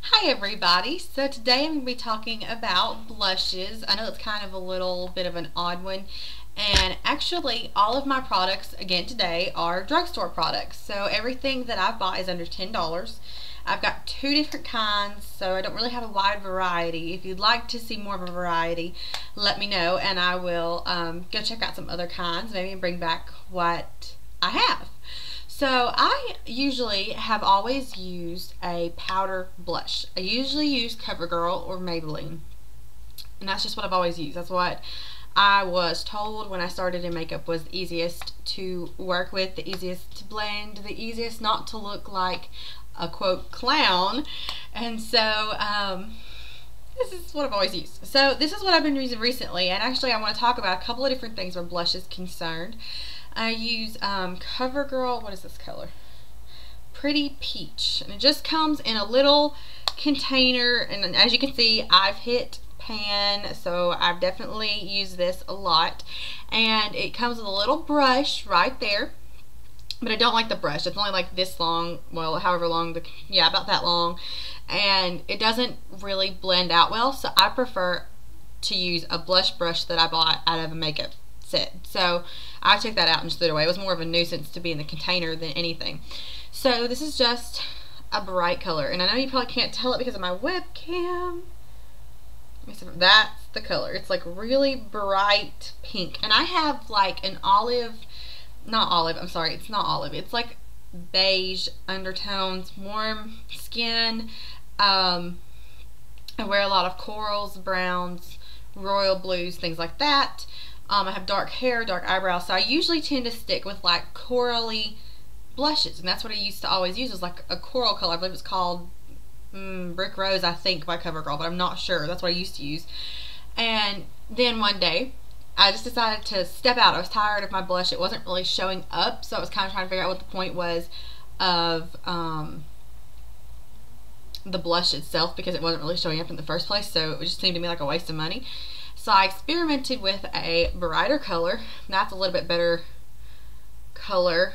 Hi everybody, so today I'm going to be talking about blushes. I know it's kind of a little bit of an odd one, and actually all of my products again today are drugstore products. So everything that I've bought is under $10. I've got two different kinds, so I don't really have a wide variety. If you'd like to see more of a variety, let me know and I will go check out some other kinds, maybe bring back what I have. So I usually have always used a powder blush. I usually use CoverGirl or Maybelline, and that's just what I've always used. That's what I was told when I started in makeup was the easiest to work with, the easiest to blend, the easiest not to look like a quote clown. And so this is what I've always used. So this is what I've been using recently, and actually I want to talk about a couple of different things where blush is concerned. I use CoverGirl, what is this color? Pretty Peach. And it just comes in a little container, and as you can see, I've hit pan, so I've definitely used this a lot. And it comes with a little brush right there, but I don't like the brush. It's only like this long, well, however long, yeah, about that long. And it doesn't really blend out well, so I prefer to use a blush brush that I bought out of a makeup set. So I took that out and just threw it away. It was more of a nuisance to be in the container than anything. So this is just a bright color, and I know you probably can't tell it because of my webcam. That's the color. It's like really bright pink, and I have like an olive, not olive, I'm sorry, it's not olive, it's like beige undertones, warm skin. I wear a lot of corals, browns, royal blues, things like that. I have dark hair, dark eyebrows, so I usually tend to stick with like corally blushes, and that's what I used to always use, was like a coral color. I believe it's called Brick Rose, I think, by CoverGirl, but I'm not sure. That's what I used to use. And then one day I just decided to step out. I was tired of my blush. It wasn't really showing up, so I was kind of trying to figure out what the point was of the blush itself, because it wasn't really showing up in the first place, so it just seemed to me like a waste of money. So I experimented with a brighter color. That's a little bit better color.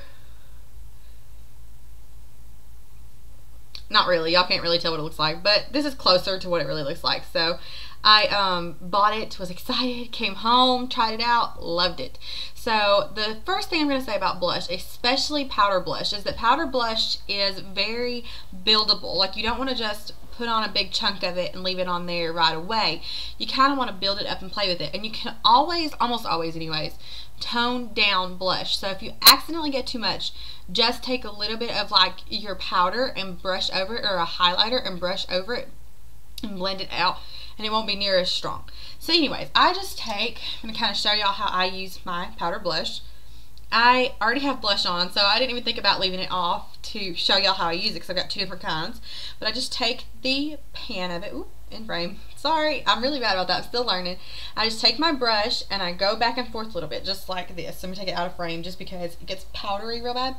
Not really, y'all can't really tell what it looks like, but this is closer to what it really looks like. So I bought it, was excited, came home, tried it out, loved it. So the first thing I'm going to say about blush, especially powder blush, is that powder blush is very buildable. Like, you don't want to just put on a big chunk of it and leave it on there right away. You kind of want to build it up and play with it, and you can always, almost always anyways, tone down blush. So if you accidentally get too much, just take a little bit of like your powder and brush over it, or a highlighter and brush over it and blend it out, and it won't be near as strong. So anyways, I just take, I'm going to kind of show y'all how I use my powder blush. I already have blush on, so I didn't even think about leaving it off to show y'all how I use it, because I've got two different kinds. But I just take the pan of it, ooh, in frame. Sorry, I'm really bad about that, I'm still learning. I just take my brush and I go back and forth a little bit, just like this. So I'm going to take it out of frame just because it gets powdery real bad.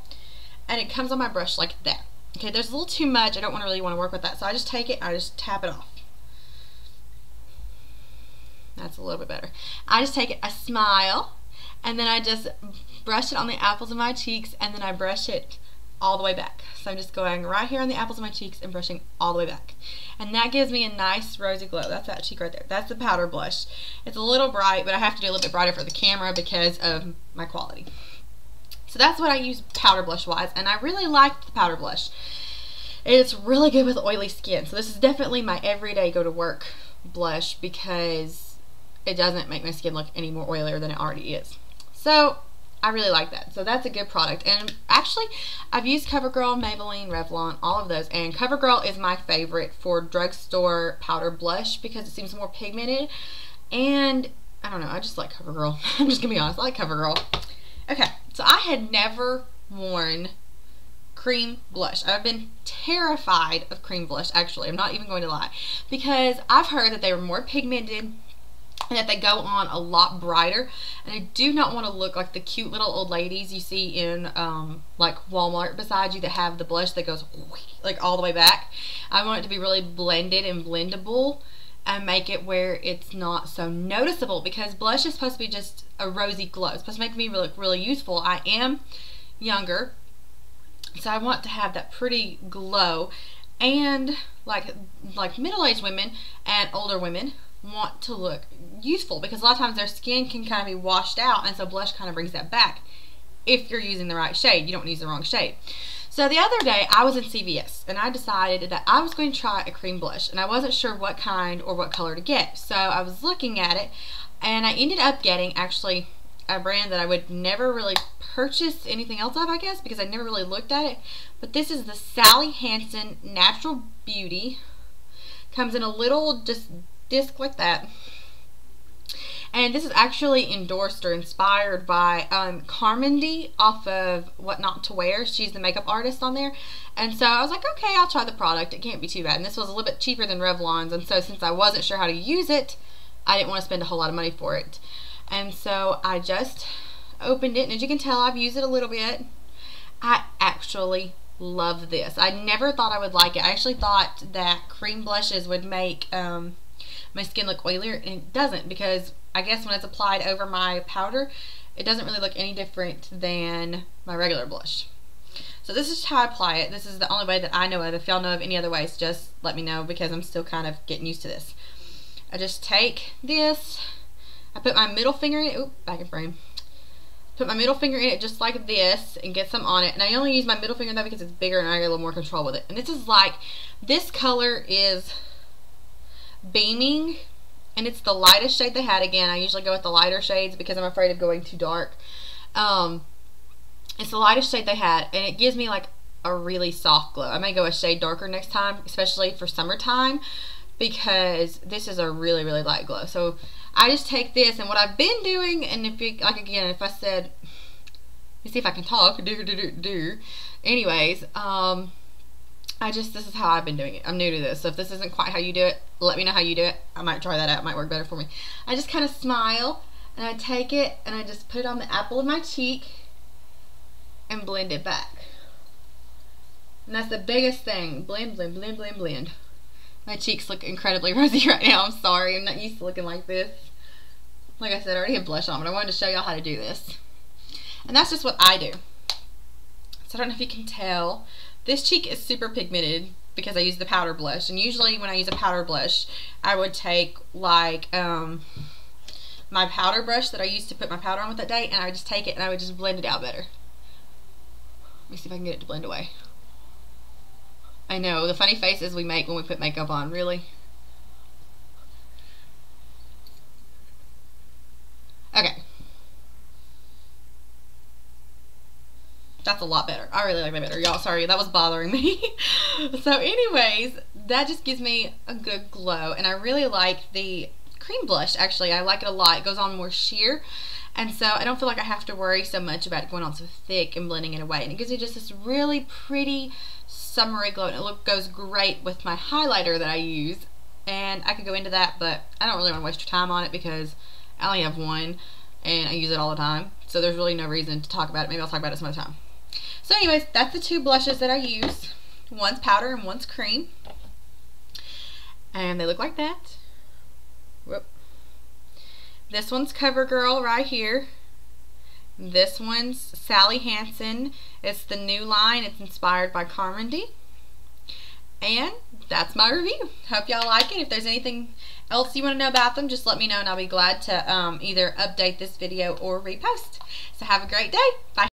And it comes on my brush like that. Okay, there's a little too much, I don't really want to work with that, so I just take it and I just tap it off. That's a little bit better. I just take it, I smile, and then I just brush it on the apples of my cheeks, and then I brush it all the way back. So I'm just going right here on the apples of my cheeks and brushing all the way back. And that gives me a nice rosy glow. That's that cheek right there. That's the powder blush. It's a little bright, but I have to do a little bit brighter for the camera because of my quality. So that's what I use powder blush wise, and I really like the powder blush. It's really good with oily skin. So this is definitely my everyday go to work blush, because it doesn't make my skin look any more oilier than it already is. So I really like that. So that's a good product. And actually, I've used CoverGirl, Maybelline, Revlon, all of those. And CoverGirl is my favorite for drugstore powder blush because it seems more pigmented. And I don't know, I just like CoverGirl. I'm just gonna be honest, I like CoverGirl. Okay, so I had never worn cream blush. I've been terrified of cream blush, actually. I'm not even going to lie. Because I've heard that they were more pigmented and that they go on a lot brighter, and I do not want to look like the cute little old ladies you see in like Walmart beside you that have the blush that goes like all the way back. I want it to be really blended and blendable and make it where it's not so noticeable, because blush is supposed to be just a rosy glow. It's supposed to make me look really youthful. I am younger, so I want to have that pretty glow, and like middle-aged women and older women want to look youthful, because a lot of times their skin can kind of be washed out, and so blush kind of brings that back if you're using the right shade. You don't want to use the wrong shade. So the other day I was in CVS and I decided that I was going to try a cream blush, and I wasn't sure what kind or what color to get. So I was looking at it and I ended up getting actually a brand that I would never really purchase anything else of, I guess, because I never really looked at it. But this is the Sally Hansen Natural Beauty. Comes in a little just disc like that. And this is actually endorsed or inspired by Carmendy off of What Not to Wear. She's the makeup artist on there. And so I was like, okay, I'll try the product. It can't be too bad. And this was a little bit cheaper than Revlon's. And so since I wasn't sure how to use it, I didn't want to spend a whole lot of money for it. And so I just opened it. And as you can tell, I've used it a little bit. I actually love this. I never thought I would like it. I actually thought that cream blushes would make my skin look oilier, and it doesn't, because I guess when it's applied over my powder, it doesn't really look any different than my regular blush. So this is how I apply it. This is the only way that I know of. If y'all know of any other ways, just let me know, because I'm still kind of getting used to this. I just take this, I put my middle finger in it, oop, back in frame. Put my middle finger in it just like this and get some on it. And I only use my middle finger though because it's bigger and I get a little more control with it. And this is like, this color is Beaming, and it's the lightest shade they had. Again, I usually go with the lighter shades because I'm afraid of going too dark. It's the lightest shade they had, and it gives me like a really soft glow. I may go a shade darker next time, especially for summertime, because this is a really, really light glow. So I just take this, and what I've been doing, and if you, like, again, if I said, let me see if I can talk, anyways, this is how I've been doing it. I'm new to this, so if this isn't quite how you do it, let me know how you do it. I might try that out. It might work better for me. I just kind of smile, and I take it, and I just put it on the apple of my cheek and blend it back. And that's the biggest thing. Blend, blend, blend, blend, blend. My cheeks look incredibly rosy right now. I'm sorry. I'm not used to looking like this. Like I said, I already have blush on, but I wanted to show y'all how to do this. And that's just what I do. So I don't know if you can tell. This cheek is super pigmented because I use the powder blush. And usually when I use a powder blush, I would take like my powder brush that I used to put my powder on with that day, and I would just take it and I would just blend it out better. Let me see if I can get it to blend away. I know, the funny faces we make when we put makeup on, really. Okay. That's a lot better. I really like that better. Y'all, sorry, that was bothering me. So anyways, that just gives me a good glow. And I really like the cream blush, actually. I like it a lot. It goes on more sheer. And so I don't feel like I have to worry so much about it going on so thick and blending it away. And it gives me just this really pretty summery glow. And it goes great with my highlighter that I use. And I could go into that, but I don't really want to waste your time on it because I only have one and I use it all the time. So there's really no reason to talk about it. Maybe I'll talk about it some other time. So anyways, that's the two blushes that I use. One's powder and one's cream. And they look like that. Whoop. This one's CoverGirl right here. This one's Sally Hansen. It's the new line. It's inspired by Carmendy. And that's my review. Hope y'all like it. If there's anything else you want to know about them, just let me know and I'll be glad to either update this video or repost. So have a great day. Bye.